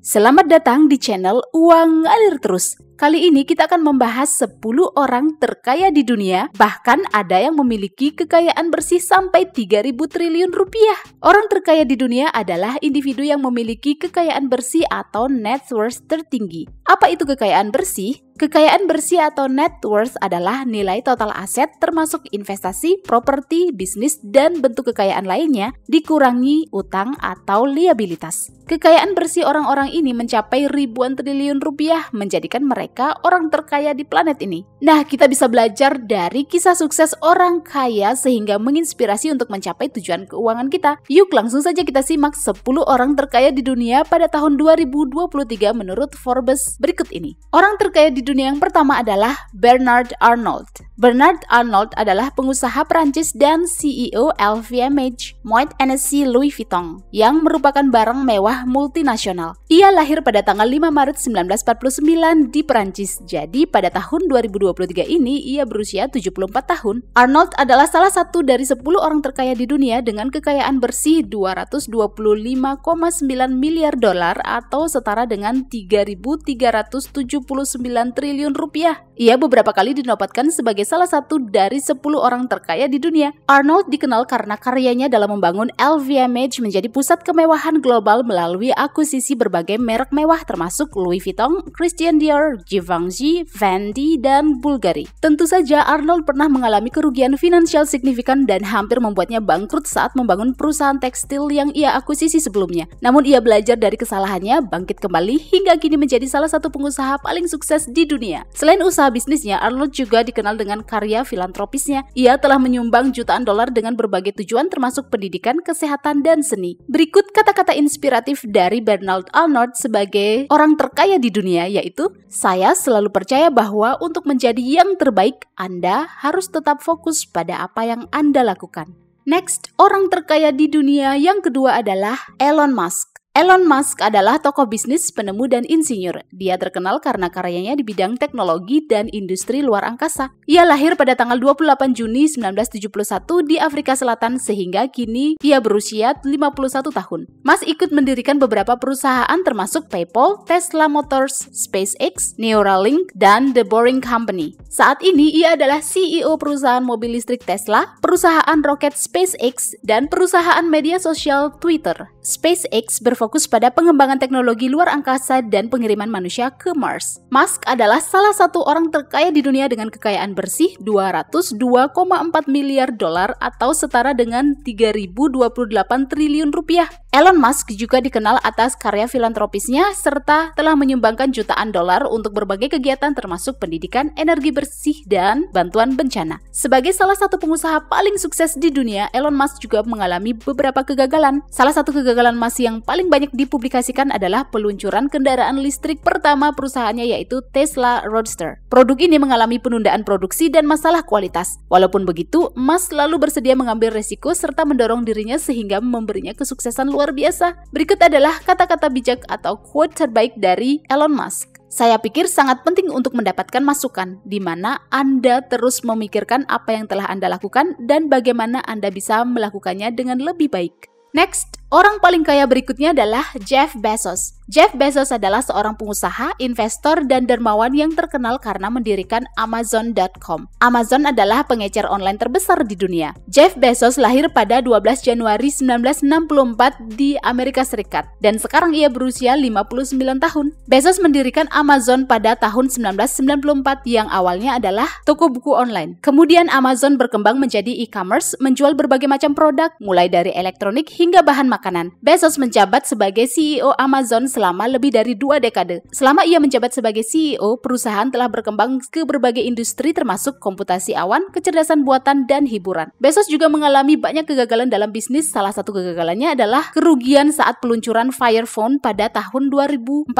Selamat datang di channel Uang Ngalir Terus. Kali ini kita akan membahas 10 orang terkaya di dunia, bahkan ada yang memiliki kekayaan bersih sampai 3.000 triliun rupiah. Orang terkaya di dunia adalah individu yang memiliki kekayaan bersih atau net worth tertinggi. Apa itu kekayaan bersih? Kekayaan bersih atau net worth adalah nilai total aset termasuk investasi, properti, bisnis, dan bentuk kekayaan lainnya dikurangi utang atau liabilitas. Kekayaan bersih orang-orang ini mencapai ribuan triliun rupiah, menjadikan mereka orang terkaya di planet ini. Nah, kita bisa belajar dari kisah sukses orang kaya sehingga menginspirasi untuk mencapai tujuan keuangan kita. Yuk langsung saja kita simak 10 orang terkaya di dunia pada tahun 2023 menurut Forbes berikut ini. Orang terkaya di dunia yang pertama adalah Bernard Arnault. Bernard Arnault adalah pengusaha Prancis dan CEO LVMH, Moet Hennessy Louis Vuitton, yang merupakan barang mewah multinasional. Ia lahir pada tanggal 5 Maret 1949 di Prancis. Jadi pada tahun 2023 ini ia berusia 74 tahun. Arnault adalah salah satu dari 10 orang terkaya di dunia dengan kekayaan bersih 225,9 miliar dolar atau setara dengan 3.379 triliun rupiah. Ia beberapa kali dinobatkan sebagai salah satu dari 10 orang terkaya di dunia. Arnault dikenal karena karyanya dalam membangun LVMH menjadi pusat kemewahan global melalui akuisisi berbagai merek mewah termasuk Louis Vuitton, Christian Dior, Givenchy, Fendi, dan Bulgari. Tentu saja Arnault pernah mengalami kerugian finansial signifikan dan hampir membuatnya bangkrut saat membangun perusahaan tekstil yang ia akuisisi sebelumnya. Namun ia belajar dari kesalahannya, bangkit kembali hingga kini menjadi salah satu pengusaha paling sukses di dunia. Selain usaha bisnisnya, Arnault juga dikenal dengan karya filantropisnya. Ia telah menyumbang jutaan dolar dengan berbagai tujuan termasuk pendidikan, kesehatan, dan seni. Berikut kata-kata inspiratif dari Bernard Arnault sebagai orang terkaya di dunia, yaitu, "Saya selalu percaya bahwa untuk menjadi yang terbaik, Anda harus tetap fokus pada apa yang Anda lakukan." Next, orang terkaya di dunia yang kedua adalah Elon Musk. Elon Musk adalah tokoh bisnis, penemu, dan insinyur. Dia terkenal karena karyanya di bidang teknologi dan industri luar angkasa. Ia lahir pada tanggal 28 Juni 1971 di Afrika Selatan sehingga kini ia berusia 51 tahun. Musk ikut mendirikan beberapa perusahaan termasuk PayPal, Tesla Motors, SpaceX, Neuralink, dan The Boring Company. Saat ini ia adalah CEO perusahaan mobil listrik Tesla, perusahaan roket SpaceX, dan perusahaan media sosial Twitter. SpaceX berfokus pada pengembangan teknologi luar angkasa dan pengiriman manusia ke Mars. Musk adalah salah satu orang terkaya di dunia dengan kekayaan bersih 202,4 miliar dolar atau setara dengan 3.028 triliun rupiah. Elon Musk juga dikenal atas karya filantropisnya serta telah menyumbangkan jutaan dolar untuk berbagai kegiatan termasuk pendidikan, energi bersih, dan bantuan bencana. Sebagai salah satu pengusaha paling sukses di dunia, Elon Musk juga mengalami beberapa kegagalan. Salah satu kegagalan Musk yang paling banyak dipublikasikan adalah peluncuran kendaraan listrik pertama perusahaannya yaitu Tesla Roadster. Produk ini mengalami penundaan produksi dan masalah kualitas. Walaupun begitu, Musk selalu bersedia mengambil resiko serta mendorong dirinya sehingga memberinya kesuksesan luar biasa. Berikut adalah kata-kata bijak atau quote terbaik dari Elon Musk. "Saya pikir sangat penting untuk mendapatkan masukan, di mana Anda terus memikirkan apa yang telah Anda lakukan dan bagaimana Anda bisa melakukannya dengan lebih baik." Next, orang paling kaya berikutnya adalah Jeff Bezos. Jeff Bezos adalah seorang pengusaha, investor, dan dermawan yang terkenal karena mendirikan Amazon.com. Amazon adalah pengecer online terbesar di dunia. Jeff Bezos lahir pada 12 Januari 1964 di Amerika Serikat, dan sekarang ia berusia 59 tahun. Bezos mendirikan Amazon pada tahun 1994 yang awalnya adalah toko buku online. Kemudian Amazon berkembang menjadi e-commerce, menjual berbagai macam produk, mulai dari elektronik hingga bahan makanan. Bezos menjabat sebagai CEO Amazon selama lebih dari 2 dekade. Selama ia menjabat sebagai CEO, perusahaan telah berkembang ke berbagai industri termasuk komputasi awan, kecerdasan buatan, dan hiburan. Bezos juga mengalami banyak kegagalan dalam bisnis. Salah satu kegagalannya adalah kerugian saat peluncuran Fire Phone pada tahun 2014.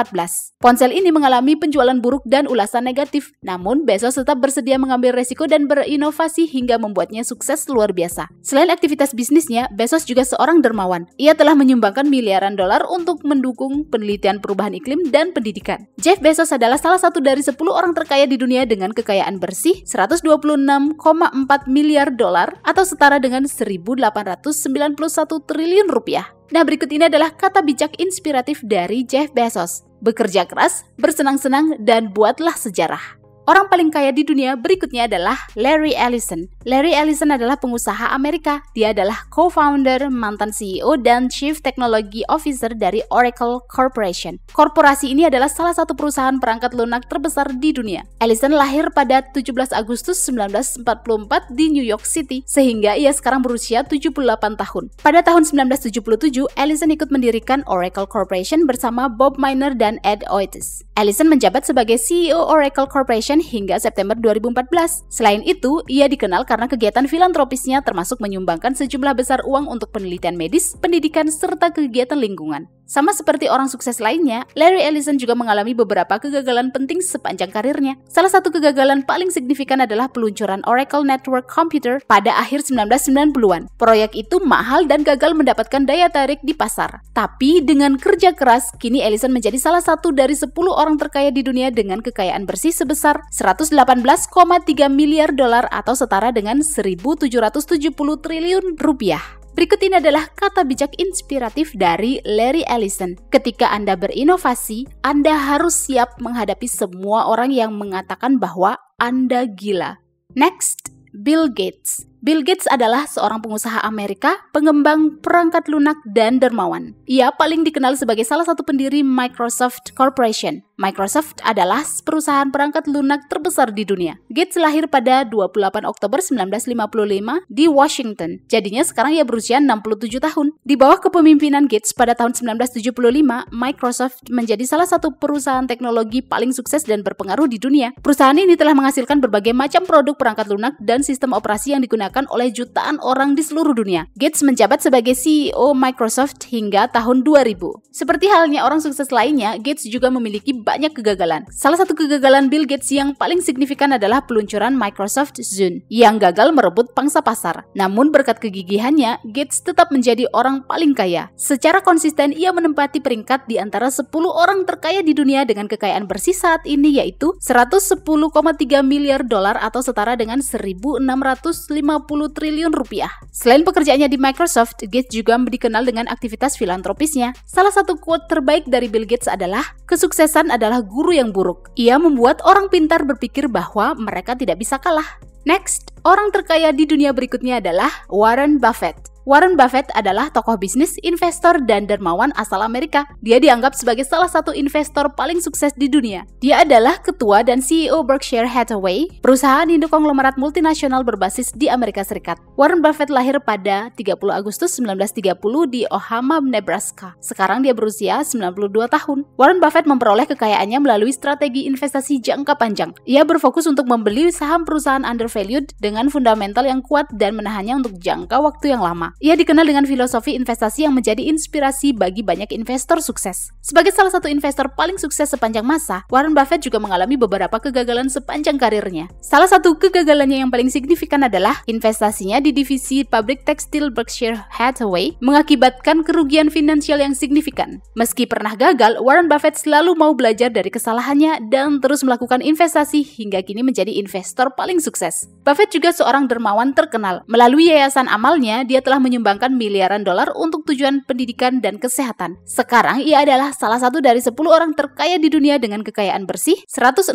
Ponsel ini mengalami penjualan buruk dan ulasan negatif. Namun, Bezos tetap bersedia mengambil resiko dan berinovasi hingga membuatnya sukses luar biasa. Selain aktivitas bisnisnya, Bezos juga seorang dermawan. ia telah menyumbangkan miliaran dolar untuk mendukung penelitian perubahan iklim dan pendidikan. Jeff Bezos adalah salah satu dari 10 orang terkaya di dunia dengan kekayaan bersih 126,4 miliar dolar atau setara dengan 1.891 triliun rupiah. Nah, berikut ini adalah kata bijak inspiratif dari Jeff Bezos. Bekerja keras, bersenang-senang, dan buatlah sejarah. Orang paling kaya di dunia berikutnya adalah Larry Ellison. Larry Ellison adalah pengusaha Amerika. Dia adalah co-founder, mantan CEO, dan Chief Technology Officer dari Oracle Corporation. Korporasi ini adalah salah satu perusahaan perangkat lunak terbesar di dunia. Ellison lahir pada 17 Agustus 1944 di New York City, sehingga ia sekarang berusia 78 tahun. Pada tahun 1977, Ellison ikut mendirikan Oracle Corporation bersama Bob Miner dan Ed Oitis. Ellison menjabat sebagai CEO Oracle Corporation hingga September 2014. Selain itu, ia dikenal karena kegiatan filantropisnya termasuk menyumbangkan sejumlah besar uang untuk penelitian medis, pendidikan, serta kegiatan lingkungan. Sama seperti orang sukses lainnya, Larry Ellison juga mengalami beberapa kegagalan penting sepanjang karirnya. Salah satu kegagalan paling signifikan adalah peluncuran Oracle Network Computer pada akhir 1990-an. Proyek itu mahal dan gagal mendapatkan daya tarik di pasar. Tapi dengan kerja keras, kini Ellison menjadi salah satu dari 10 orang terkaya di dunia dengan kekayaan bersih sebesar 118,3 miliar dolar atau setara dengan 1.770 triliun rupiah. Berikut ini adalah kata bijak inspiratif dari Larry Ellison. Ketika Anda berinovasi, Anda harus siap menghadapi semua orang yang mengatakan bahwa Anda gila. Next, Bill Gates. Bill Gates adalah seorang pengusaha Amerika, pengembang perangkat lunak, dan dermawan. Ia paling dikenal sebagai salah satu pendiri Microsoft Corporation. Microsoft adalah perusahaan perangkat lunak terbesar di dunia. Gates lahir pada 28 Oktober 1955 di Washington. Jadinya sekarang ia berusia 67 tahun. Di bawah kepemimpinan Gates pada tahun 1975, Microsoft menjadi salah satu perusahaan teknologi paling sukses dan berpengaruh di dunia. Perusahaan ini telah menghasilkan berbagai macam produk perangkat lunak dan sistem operasi yang digunakan oleh jutaan orang di seluruh dunia. Gates menjabat sebagai CEO Microsoft hingga tahun 2000. Seperti halnya orang sukses lainnya, Gates juga memiliki banyak kegagalan. Salah satu kegagalan Bill Gates yang paling signifikan adalah peluncuran Microsoft Zune yang gagal merebut pangsa pasar. Namun berkat kegigihannya, Gates tetap menjadi orang paling kaya. Secara konsisten, ia menempati peringkat di antara 10 orang terkaya di dunia dengan kekayaan bersih saat ini, yaitu 110,3 miliar dolar atau setara dengan 1.650 triliun rupiah. Selain pekerjaannya di Microsoft, Gates juga dikenal dengan aktivitas filantropisnya. Salah satu quote terbaik dari Bill Gates adalah, "Kesuksesan adalah guru yang buruk. Ia membuat orang pintar berpikir bahwa mereka tidak bisa kalah." Next, orang terkaya di dunia berikutnya adalah Warren Buffett. Warren Buffett adalah tokoh bisnis, investor, dan dermawan asal Amerika. Dia dianggap sebagai salah satu investor paling sukses di dunia. Dia adalah ketua dan CEO Berkshire Hathaway, perusahaan induk konglomerat multinasional berbasis di Amerika Serikat. Warren Buffett lahir pada 30 Agustus 1930 di Omaha, Nebraska. Sekarang dia berusia 92 tahun. Warren Buffett memperoleh kekayaannya melalui strategi investasi jangka panjang. Ia berfokus untuk membeli saham perusahaan undervalued dengan fundamental yang kuat dan menahannya untuk jangka waktu yang lama. Ia dikenal dengan filosofi investasi yang menjadi inspirasi bagi banyak investor sukses. Sebagai salah satu investor paling sukses sepanjang masa, Warren Buffett juga mengalami beberapa kegagalan sepanjang karirnya. Salah satu kegagalannya yang paling signifikan adalah investasinya di divisi pabrik tekstil Berkshire Hathaway mengakibatkan kerugian finansial yang signifikan. Meski pernah gagal, Warren Buffett selalu mau belajar dari kesalahannya dan terus melakukan investasi hingga kini menjadi investor paling sukses. Buffett juga seorang dermawan terkenal. Melalui yayasan amalnya, dia telah menyumbangkan miliaran dolar untuk tujuan pendidikan dan kesehatan. Sekarang ia adalah salah satu dari 10 orang terkaya di dunia dengan kekayaan bersih 106,8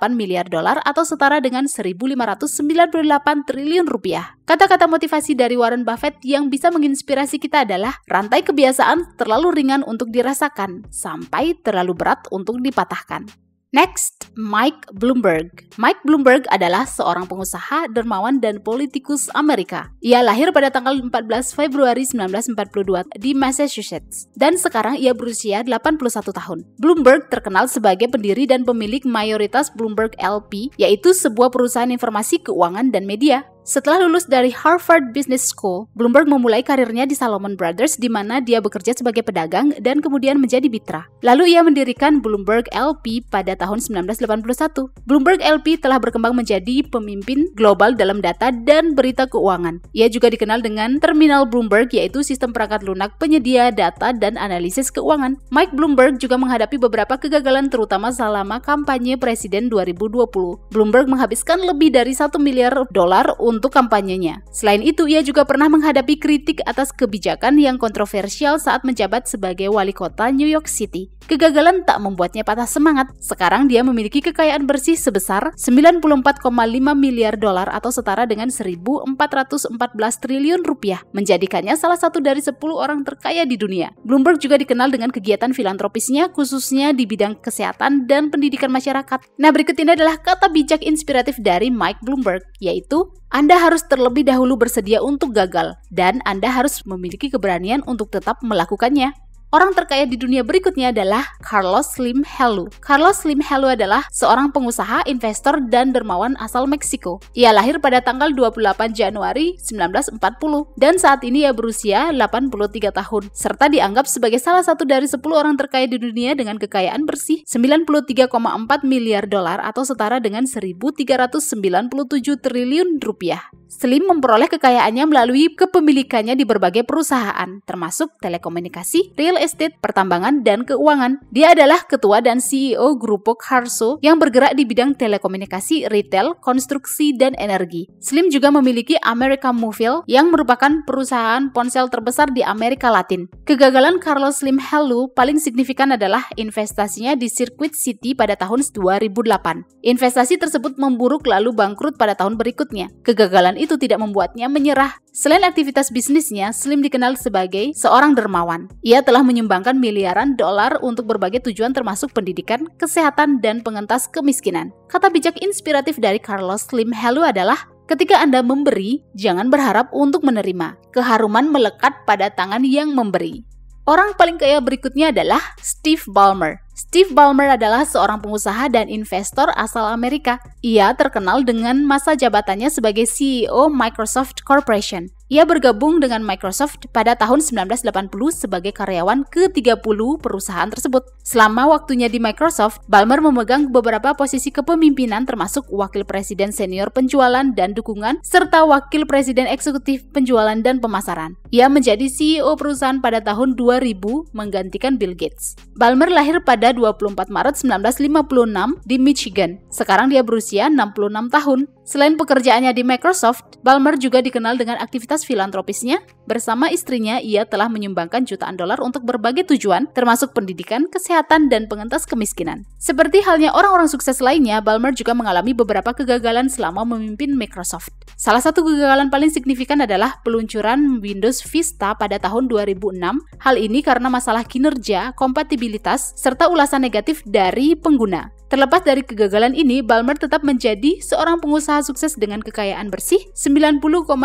miliar dolar atau setara dengan 1.598 triliun rupiah. Kata-kata motivasi dari Warren Buffett yang bisa menginspirasi kita adalah, rantai kebiasaan terlalu ringan untuk dirasakan sampai terlalu berat untuk dipatahkan. Next, Mike Bloomberg. Mike Bloomberg adalah seorang pengusaha, dermawan, dan politikus Amerika. Ia lahir pada tanggal 14 Februari 1942 di Massachusetts, dan sekarang ia berusia 81 tahun. Bloomberg terkenal sebagai pendiri dan pemilik mayoritas Bloomberg LP, yaitu sebuah perusahaan informasi keuangan dan media. Setelah lulus dari Harvard Business School, Bloomberg memulai karirnya di Salomon Brothers di mana dia bekerja sebagai pedagang dan kemudian menjadi mitra. Lalu ia mendirikan Bloomberg LP pada tahun 1981. Bloomberg LP telah berkembang menjadi pemimpin global dalam data dan berita keuangan. Ia juga dikenal dengan Terminal Bloomberg, yaitu sistem perangkat lunak penyedia data dan analisis keuangan. Mike Bloomberg juga menghadapi beberapa kegagalan terutama selama kampanye presiden 2020. Bloomberg menghabiskan lebih dari $1 miliar untuk kampanyenya. Selain itu, ia juga pernah menghadapi kritik atas kebijakan yang kontroversial saat menjabat sebagai wali kota New York City. Kegagalan tak membuatnya patah semangat. Sekarang dia memiliki kekayaan bersih sebesar $94,5 miliar atau setara dengan 1.414 triliun rupiah, menjadikannya salah satu dari 10 orang terkaya di dunia. Bloomberg juga dikenal dengan kegiatan filantropisnya khususnya di bidang kesehatan dan pendidikan masyarakat. Nah, berikut ini adalah kata bijak inspiratif dari Mike Bloomberg, yaitu Anda harus terlebih dahulu bersedia untuk gagal, dan Anda harus memiliki keberanian untuk tetap melakukannya. Orang terkaya di dunia berikutnya adalah Carlos Slim Helú. Carlos Slim Helú adalah seorang pengusaha, investor, dan dermawan asal Meksiko. Ia lahir pada tanggal 28 Januari 1940 dan saat ini ia berusia 83 tahun serta dianggap sebagai salah satu dari 10 orang terkaya di dunia dengan kekayaan bersih $93,4 miliar atau setara dengan 1.397 triliun rupiah. Slim memperoleh kekayaannya melalui kepemilikannya di berbagai perusahaan, termasuk telekomunikasi, real estate, pertambangan, dan keuangan. Dia adalah ketua dan CEO Grupo Carso yang bergerak di bidang telekomunikasi, retail, konstruksi, dan energi. Slim juga memiliki América Móvil yang merupakan perusahaan ponsel terbesar di Amerika Latin. Kegagalan Carlos Slim Helú paling signifikan adalah investasinya di Circuit City pada tahun 2008. Investasi tersebut memburuk lalu bangkrut pada tahun berikutnya. Kegagalan itu tidak membuatnya menyerah. Selain aktivitas bisnisnya, Slim dikenal sebagai seorang dermawan. Ia telah menyumbangkan miliaran dolar untuk berbagai tujuan termasuk pendidikan, kesehatan, dan pengentas kemiskinan. Kata bijak inspiratif dari Carlos Slim Helú adalah, ketika Anda memberi, jangan berharap untuk menerima. Keharuman melekat pada tangan yang memberi. Orang paling kaya berikutnya adalah Steve Ballmer. Steve Ballmer adalah seorang pengusaha dan investor asal Amerika. Ia terkenal dengan masa jabatannya sebagai CEO Microsoft Corporation. Ia bergabung dengan Microsoft pada tahun 1980 sebagai karyawan ke-30 perusahaan tersebut. Selama waktunya di Microsoft, Ballmer memegang beberapa posisi kepemimpinan termasuk Wakil Presiden Senior Penjualan dan Dukungan, serta Wakil Presiden Eksekutif Penjualan dan Pemasaran. Ia menjadi CEO perusahaan pada tahun 2000, menggantikan Bill Gates. Ballmer lahir pada 24 Maret 1956 di Michigan. Sekarang dia berusia 66 tahun. Selain pekerjaannya di Microsoft, Ballmer juga dikenal dengan aktivitas filantropisnya. Bersama istrinya, ia telah menyumbangkan jutaan dolar untuk berbagai tujuan, termasuk pendidikan, kesehatan, dan pengentas kemiskinan. Seperti halnya orang-orang sukses lainnya, Ballmer juga mengalami beberapa kegagalan selama memimpin Microsoft. Salah satu kegagalan paling signifikan adalah peluncuran Windows Vista pada tahun 2006. Hal ini karena masalah kinerja, kompatibilitas, serta ulasan negatif dari pengguna. Terlepas dari kegagalan ini, Ballmer tetap menjadi seorang pengusaha sukses dengan kekayaan bersih $90,8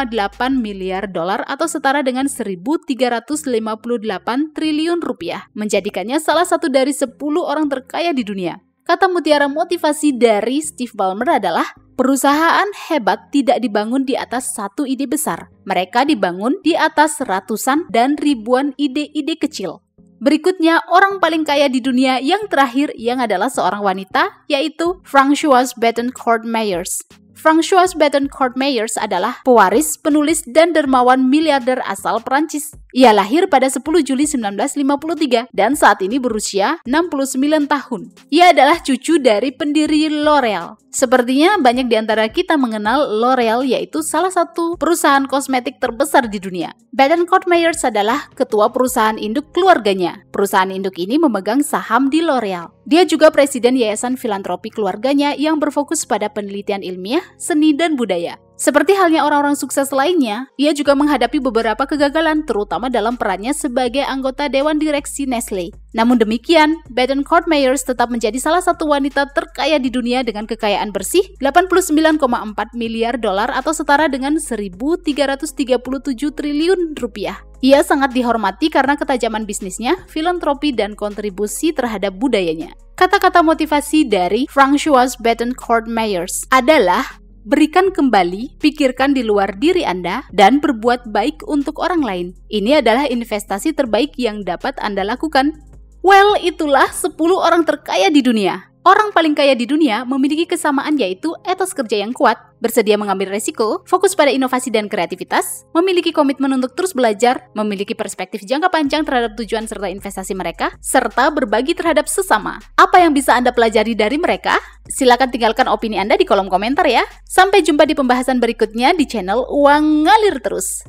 miliar atau setara dengan 1.358 triliun rupiah, menjadikannya salah satu dari 10 orang terkaya di dunia. Kata mutiara motivasi dari Steve Ballmer adalah, perusahaan hebat tidak dibangun di atas satu ide besar. Mereka dibangun di atas ratusan dan ribuan ide-ide kecil. Berikutnya, orang paling kaya di dunia yang terakhir yang adalah seorang wanita, yaitu Françoise Bettencourt Meyers. Françoise Bettencourt Meyers adalah pewaris, penulis, dan dermawan miliarder asal Prancis. Ia lahir pada 10 Juli 1953 dan saat ini berusia 69 tahun. Ia adalah cucu dari pendiri L'Oreal. Sepertinya banyak di antara kita mengenal L'Oreal, yaitu salah satu perusahaan kosmetik terbesar di dunia. Bettencourt Meyers adalah ketua perusahaan induk keluarganya. Perusahaan induk ini memegang saham di L'Oreal. Dia juga presiden yayasan filantropi keluarganya yang berfokus pada penelitian ilmiah, seni, dan budaya. Seperti halnya orang-orang sukses lainnya, ia juga menghadapi beberapa kegagalan, terutama dalam perannya sebagai anggota Dewan Direksi Nestle. Namun demikian, Bettencourt Meyers tetap menjadi salah satu wanita terkaya di dunia dengan kekayaan bersih $89,4 miliar atau setara dengan 1.337 triliun rupiah. Ia sangat dihormati karena ketajaman bisnisnya, filantropi, dan kontribusi terhadap budayanya. Kata-kata motivasi dari Françoise Bettencourt Meyers adalah, Berikan kembali, pikirkan di luar diri Anda, dan berbuat baik untuk orang lain. Ini adalah investasi terbaik yang dapat Anda lakukan. Well, itulah 10 orang terkaya di dunia. Orang paling kaya di dunia memiliki kesamaan, yaitu etos kerja yang kuat, bersedia mengambil resiko, fokus pada inovasi dan kreativitas, memiliki komitmen untuk terus belajar, memiliki perspektif jangka panjang terhadap tujuan serta investasi mereka, serta berbagi terhadap sesama. Apa yang bisa Anda pelajari dari mereka? Silakan tinggalkan opini Anda di kolom komentar ya. Sampai jumpa di pembahasan berikutnya di channel Uang Ngalir Terus.